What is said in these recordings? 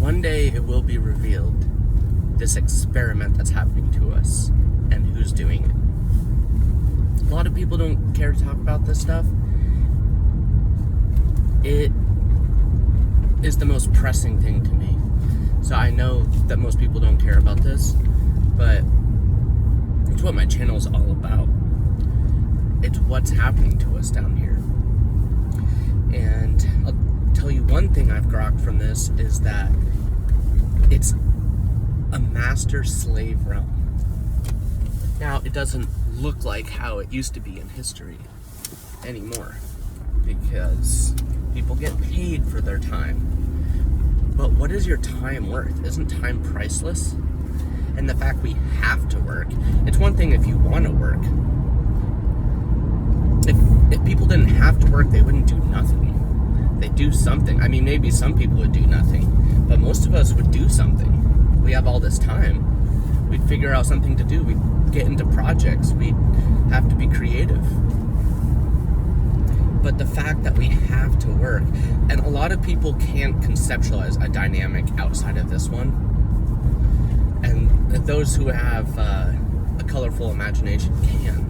one day it will be revealed, this experiment that's happening to us and who's doing it. A lot of people don't care to talk about this stuff. It is the most pressing thing to me. So I know that most people don't care about this, but it's what my channel is all about. It's what's happening to us down here. And I'll tell you one thing I've grokked from this is that it's a master-slave realm. Now, it doesn't look like how it used to be in history anymore, because people get paid for their time. But what is your time worth? Isn't time priceless? And the fact we have to work, it's one thing if you want to work. If people didn't have to work, they wouldn't do nothing. They'd do something. I mean, maybe some people would do nothing, but most of us would do something. We have all this time. We'd figure out something to do. We'd get into projects. We'd have to be creative. But the fact that we have to work, and a lot of people can't conceptualize a dynamic outside of this one. And those who have a colorful imagination can.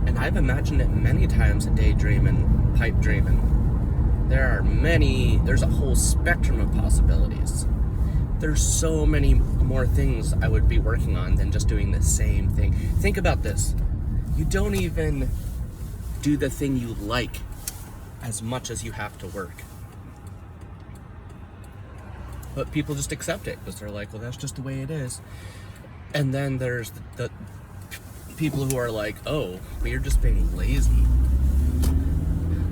And I've imagined it many times, a daydream and pipe dreaming. There's a whole spectrum of possibilities. There's so many more things I would be working on than just doing the same thing. Think about this. You don't even do the thing you like as much as you have to work. But people just accept it because they're like, well, that's just the way it is. And then there's the people who are like, oh, but you're just being lazy.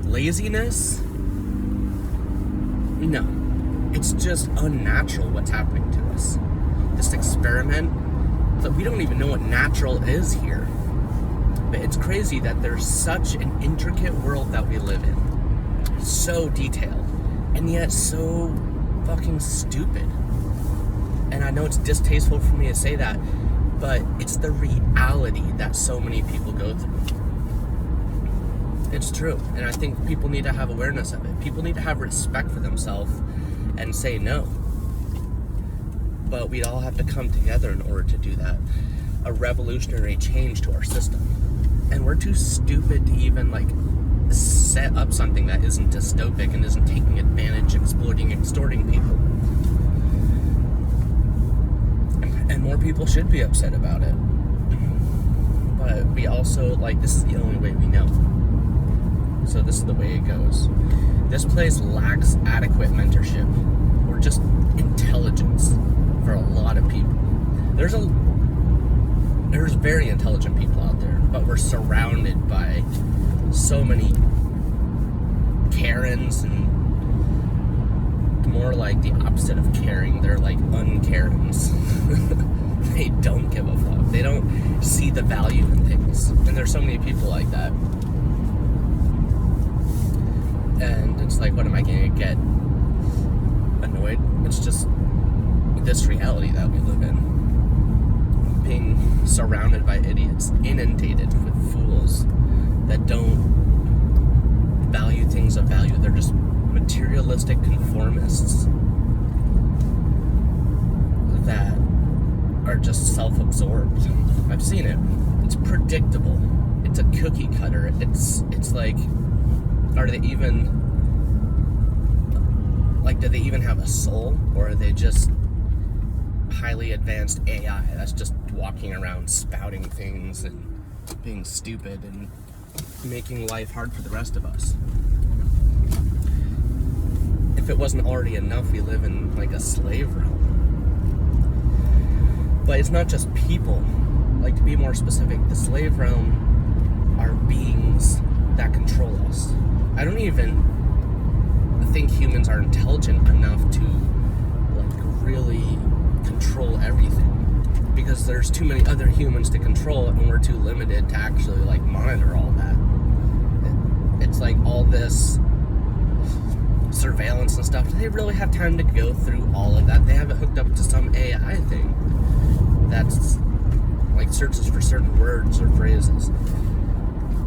Laziness? No. It's just unnatural what's happening to us. This experiment, but we don't even know what natural is here. But it's crazy that there's such an intricate world that we live in. So detailed. And yet so fucking stupid. And I know it's distasteful for me to say that, but it's the reality that so many people go through. It's true. And I think people need to have awareness of it. People need to have respect for themselves and say no. But we'd all have to come together in order to do that. A revolutionary change to our system. And we're too stupid to even set up something that isn't dystopic and isn't taking advantage, exploiting, extorting people. And more people should be upset about it. But we also, this is the only way we know. So this is the way it goes. This place lacks adequate mentorship or just intelligence for a lot of people. There's very intelligent people out there, but we're surrounded by so many Karens, and more like the opposite of caring. They're like unkarens. They don't give a fuck. They don't see the value in things. And there's so many people like that. And it's like, what am I going to get annoyed? It's just this reality that we live in. Being surrounded by idiots, inundated with fools that don't value things of value. They're just materialistic conformists that are just self-absorbed. I've seen it. It's predictable. It's a cookie cutter. It's like, are they even, do they even have a soul? Or are they just highly advanced AI that's just walking around spouting things and being stupid and making life hard for the rest of us? If it wasn't already enough, we live in a slave realm. But it's not just people. To be more specific, the slave realm are beings that control us. I don't even think humans are intelligent enough to really control everything, because there's too many other humans to control, and we're too limited to actually monitor all that. It's all this surveillance and stuff. Do they really have time to go through all of that? They have it hooked up to some AI thing that's searches for certain words or phrases.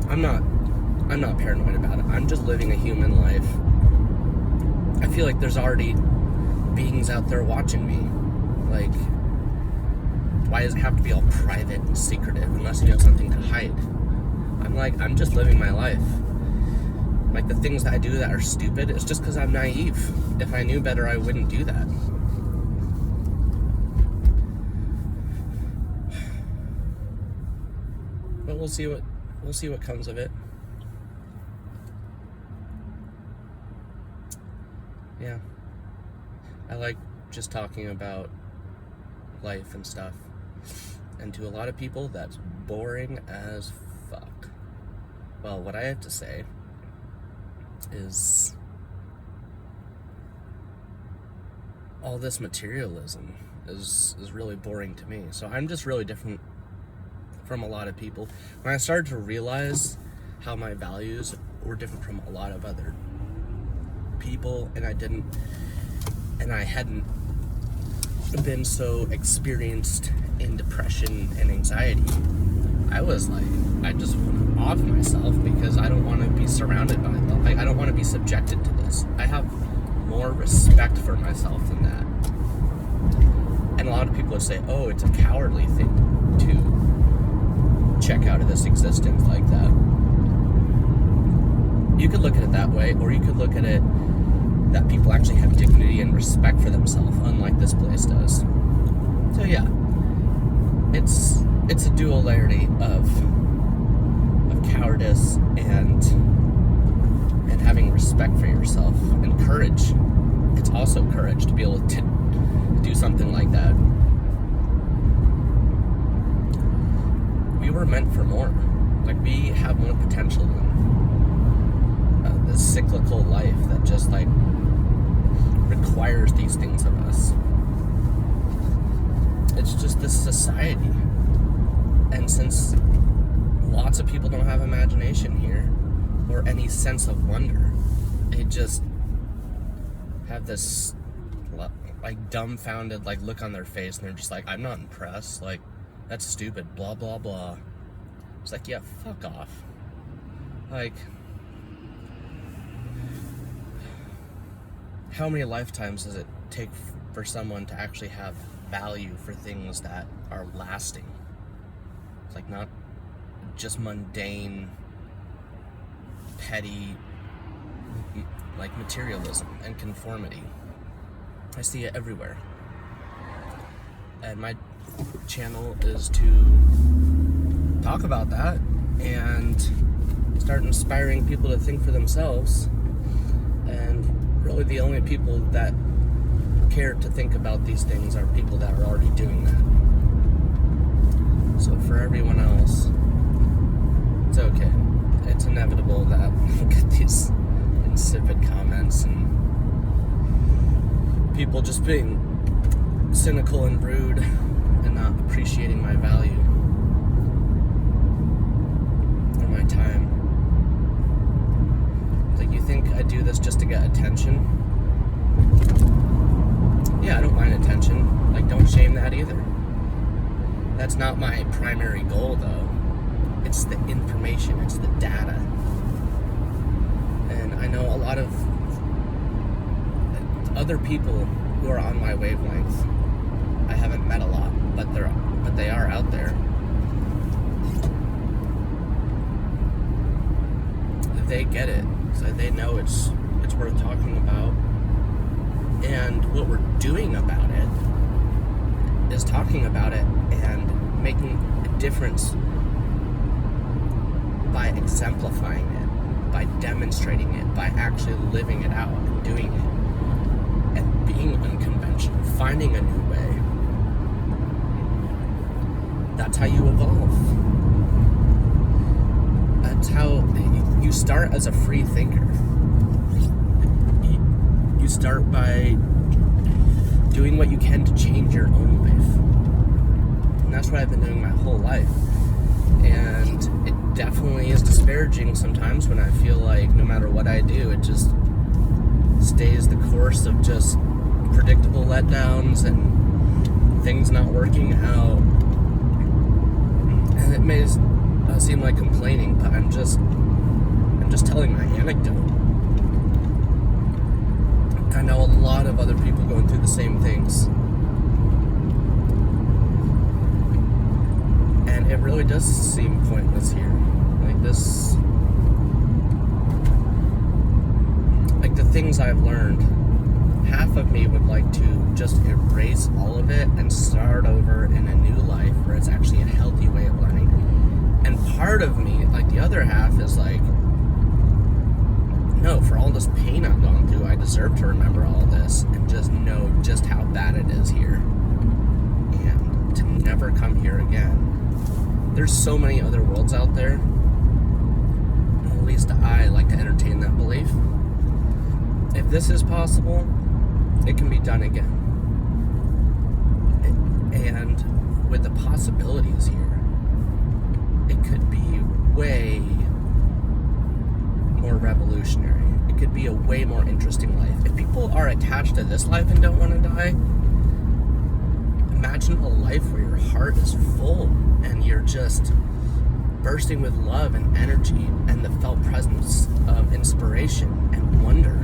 I'm not paranoid about it. I'm just living a human life. I feel like there's already beings out there watching me. Like, why does it have to be all private and secretive unless you have something to hide? I'm just living my life. Like, the things that I do that are stupid, it's just because I'm naive. If I knew better, I wouldn't do that. But we'll see what comes of it. Yeah. I like just talking about life and stuff. And to a lot of people, that's boring as fuck. Well, what I have to say is all this materialism is really boring to me. So I'm just really different from a lot of people. When I started to realize how my values were different from a lot of other people, and I hadn't been so experienced in depression and anxiety, I was like, I just want to off myself because I don't want to be surrounded by it. Like, I don't want to be subjected to this. I have more respect for myself than that. And a lot of people would say, oh, it's a cowardly thing to check out of this existence like that. You could look at it that way, or you could look at it that people actually have dignity and respect for themselves, unlike this place does. So yeah, it's a duality of cowardice and having respect for yourself, and courage. It's also courage to be able to do something like that. We were meant for more. Like, we have more potential than this cyclical life that just like requires these things of us. It's just this society. And since lots of people don't have imagination here or any sense of wonder, they just have this like dumbfounded like look on their face, and they're just like, I'm not impressed, like, that's stupid, blah blah blah. It's like, yeah, fuck off. Like, how many lifetimes does it take for someone to actually have value for things that are lasting? It's like not just mundane, petty, like materialism and conformity. I see it everywhere. And my channel is to talk about that and start inspiring people to think for themselves. And really the only people that care to think about these things are people that are already doing that. So for everyone else, it's okay. It's inevitable that we'll get these insipid comments and people just being cynical and rude and not appreciating my value or my time. Like, you think I do this just to get attention? Yeah, I don't mind attention. Like, don't shame that either. That's not my primary goal, though. It's the information, it's the data. And I know a lot of other people who are on my wavelength. I haven't met a lot, but they are out there. They get it, so they know it's worth talking about. And what we're doing about it is talking about it and making a difference by exemplifying it, by demonstrating it, by actually living it out and doing it, and being unconventional, finding a new way. That's how you evolve. That's how you start as a free thinker. You start by doing what you can to change your own life. And that's what I've been doing my whole life. And it definitely is disparaging sometimes when I feel like no matter what I do, it just stays the course of just predictable letdowns and things not working out. And it may seem like complaining, but I'm just telling my anecdote. I know a lot of other people going through the does seem pointless here. Like this, like the things I've learned, half of me would like to just erase all of it and start over in a new life where it's actually a healthy way of learning. And part of me, like the other half, is like, no, for all this pain I've gone through, I deserve to remember all this and just know just how bad it is here. And to never come here again. There's so many other worlds out there. And at least I like to entertain that belief. If this is possible, it can be done again. And with the possibilities here, it could be way more revolutionary. It could be a way more interesting life. If people are attached to this life and don't want to die, imagine a life where your heart is full and you're just bursting with love and energy and the felt presence of inspiration and wonder.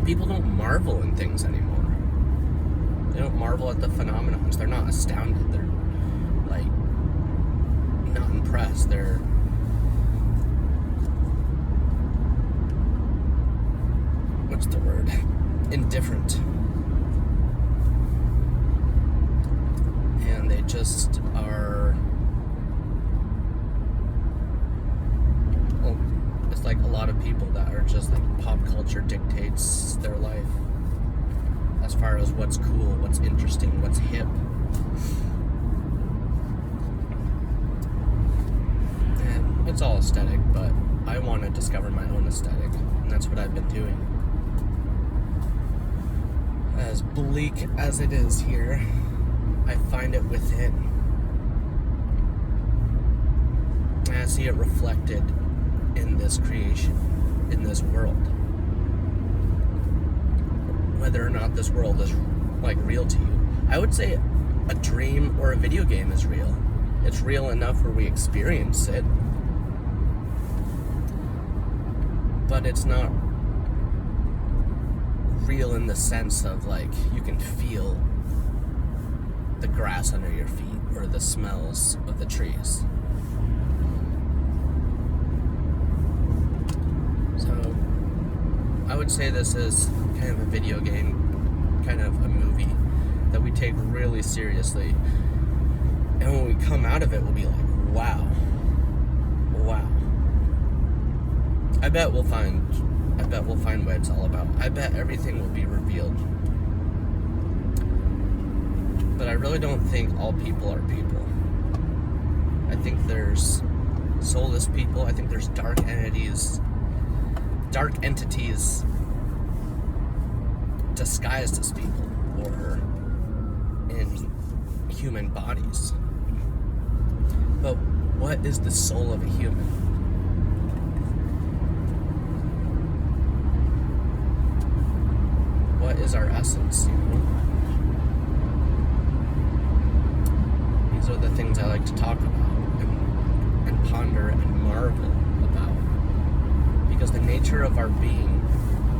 People don't marvel in things anymore. They don't marvel at the phenomenons. They're not astounded. They're like not impressed. They're what's the word? Indifferent. And they just are, well, it's like a lot of people that are just like pop culture dictates their life as far as what's cool, what's interesting, what's hip. And it's all aesthetic, but I want to discover my own aesthetic, and that's what I've been doing. As bleak as it is here, I find it within. And I see it reflected in this creation, in this world. Whether or not this world is like real to you. I would say a dream or a video game is real. It's real enough where we experience it. But it's not real in the sense of like you can feel the grass under your feet or the smells of the trees. So I would say this is kind of a video game, kind of a movie that we take really seriously, and when we come out of it we'll be like, wow. I bet we'll find what it's all about. I bet everything will be revealed. But I really don't think all people are people. I think there's soulless people. I think there's dark entities disguised as people or in human bodies. But what is the soul of a human? What is our essence, you know? These are the things I like to talk about and ponder and marvel about. Because the nature of our being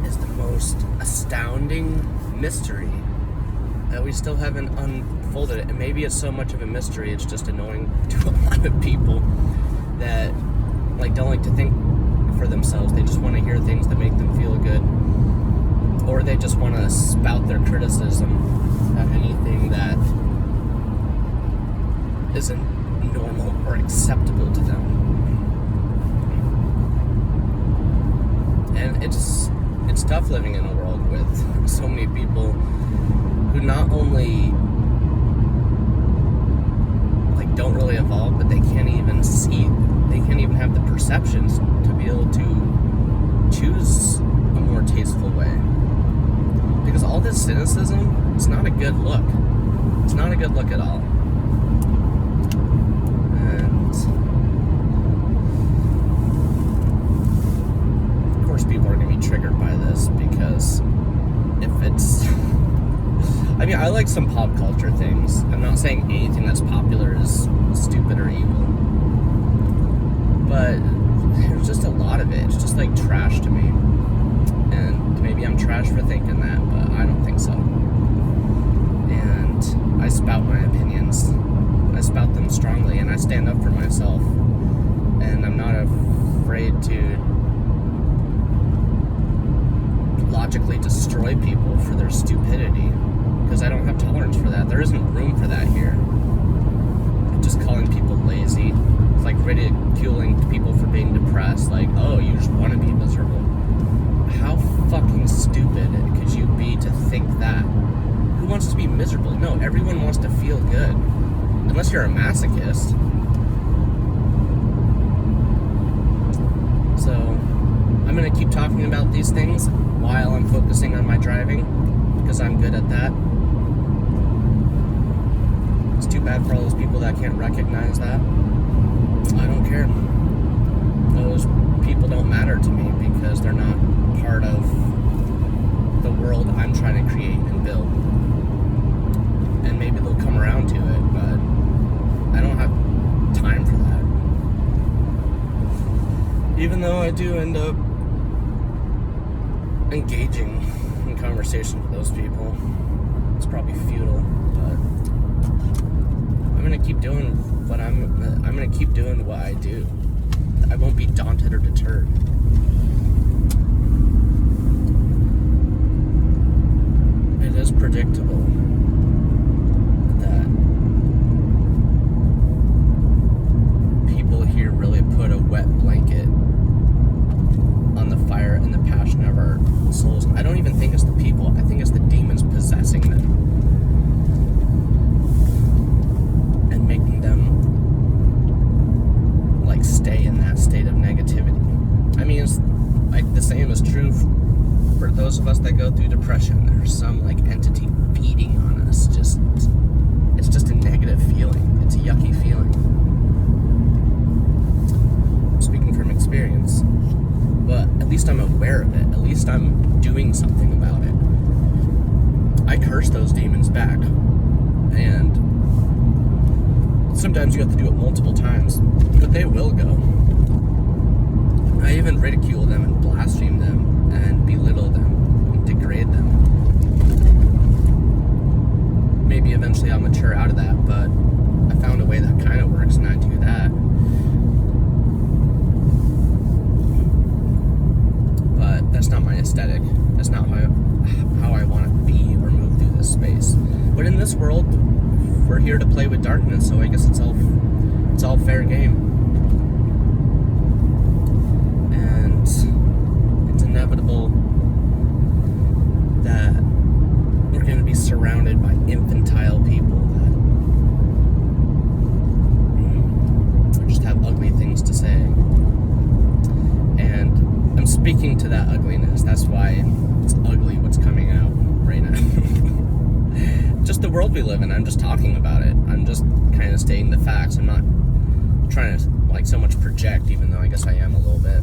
is the most astounding mystery that we still haven't unfolded. And maybe it's so much of a mystery, it's just annoying to a lot of people that like don't like to think for themselves. They just want to hear things that make them feel good. Or they just want to spout their criticism at anything that isn't normal or acceptable to them. And it's tough living in a world with so many people who not only like don't really evolve, but they can't even have the perceptions to be able to choose a more tasteful way. Because all this cynicism, it's not a good look. It's not a good look at all. And of course people are going to be triggered by this because if it's... I mean, I like some pop culture things. I'm not saying anything that's popular is stupid or evil. But there's just a lot of it. It's just like trash to me. And maybe I'm trash for thinking that, but I don't think so. And I spout my opinions. I spout them strong destroy people for their stupidity, because I don't have tolerance for that. There isn't room for that here. Just calling people lazy. It's like ridiculing people for being depressed. Like, oh, you just want to be miserable. How fucking stupid could you be to think that? Who wants to be miserable? No, everyone wants to feel good. Unless you're a masochist. So, I'm going to keep talking about these things while I'm focusing on my driving, because I'm good at that. It's too bad for all those people that can't recognize that. I don't care. Those people don't matter to me because they're not part of the world I'm trying to create and build. And maybe they'll come around to it, but I don't have time for that. Even though I do end up engaging in conversation with those people, it's probably futile, but I'm gonna keep doing what I'm gonna keep doing what I do. I won't be daunted or deterred. It is predictable that people here really put a wet blanket on the fire and the passion of our souls. I don't even think it's the people. I think it's the demons possessing them and making them like stay in that state of negativity. I mean, it's like the same is true for those of us that go through depression. There's some like entity feeding on us. It's just a negative feeling. It's a yucky feeling. I'm speaking from experience, but at least I'm aware of it. At least I'm doing something about it. I curse those demons back, and sometimes you have to do it multiple times, but they will go. I even ridicule them and blaspheme them and belittle them and degrade them. Maybe eventually I'll mature out of that, but I found a way that kind of works, and I do that. But that's not my aesthetic. That's not how I want to be or move through this space. But in this world, we're here to play with darkness, so I guess it's all fair game. And it's inevitable that we're going to be surrounded by infantile people that just have ugly things to say. And I'm speaking to that ugliness. That's why it's ugly what's coming out right now. Just the world we live in. I'm just talking about it. I'm just kind of stating the facts. I'm not trying to like so much project, even though I guess I am a little bit.